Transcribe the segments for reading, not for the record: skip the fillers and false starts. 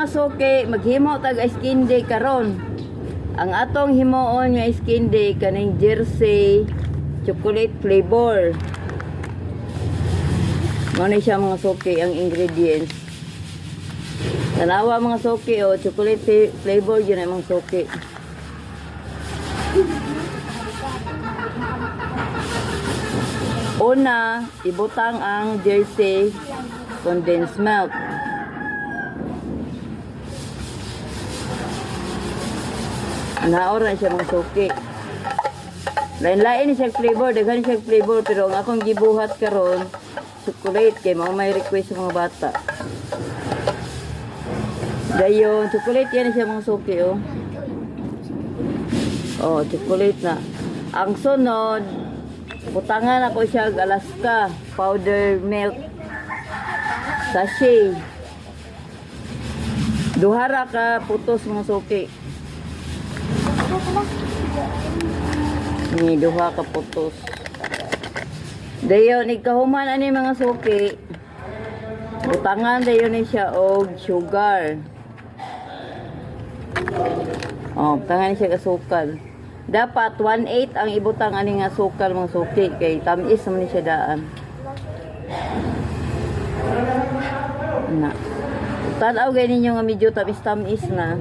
mga suki, maghimo tag ice candy karon. Ang atong himoon nga ice candy kaning Jersey chocolate flavor. Muna siya mga suki ang ingredients. Tanawa mga suki o chocolate flavor yun ay mga suki. Una, ibutang ang Jersey condensed milk. Naora siya mga suki. Lain-lain siya flavor, daghan siya flavor, pero ang akong gibuhat karon chocolate kay mao may request sa mga bata. Dayon, chocolate yan siya mga suki oh. Oh, chocolate na. Ang sunod, butangan ako siya Alaska powder milk sachet. Duhara ka putos mga suki. Ni duha ka putos. Dayon ikahuman ani mga suki. Butangan dayon ni siya og sugar. Oh, butangan siya asukal. Dapat 1/8 ang ibutang ani nga asukal mga suki kay tamis man ni siya daan. Na. Tanaw gay ninyo nga medyo tamis na.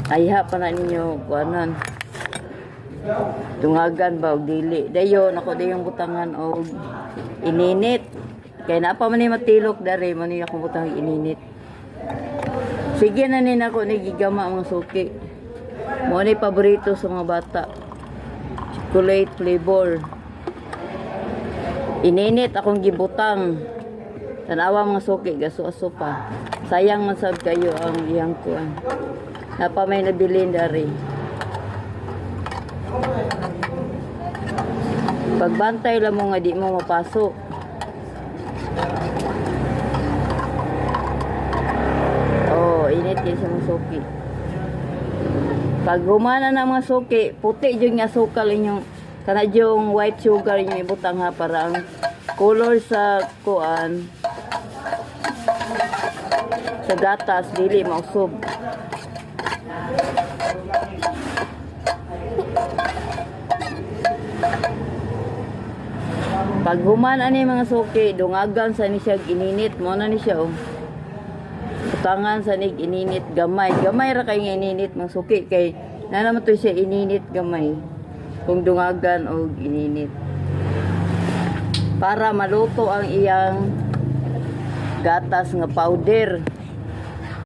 Ayha pa na ninyo kuanan. Tungagan ba og dili. Dayon ako dayong butangan og ininit. Kay na pa man ni matilok dare man ni akong butang ininit. Sige na ni nako ni gigama mga suki. Mo ni paborito sa mga bata. Chocolate flavor. Ininit akong gibutang. Tanawa mga suki gaso-aso pa. Sayang man sad kayo ang iyang kuan. Napa may nabilin dari. Pagbantay lang mo nga di mo mapasok. Oh, init yun sa mga suki. Pag humana na mga suki, puti yung asukal inyong, kana yung white sugar yung ibutang ha, para ang color sa kuan, sa gatas, dili mausob. Pag humana ni mga suki, dungagan sa ni siya ininit, mo na ni siya oh. Butangan sa nig ininit gamay. Gamay ra kay ininit mga suki kay na naman to siya ininit gamay. Kung dungagan o ininit. Para maluto ang iyang gatas nga powder.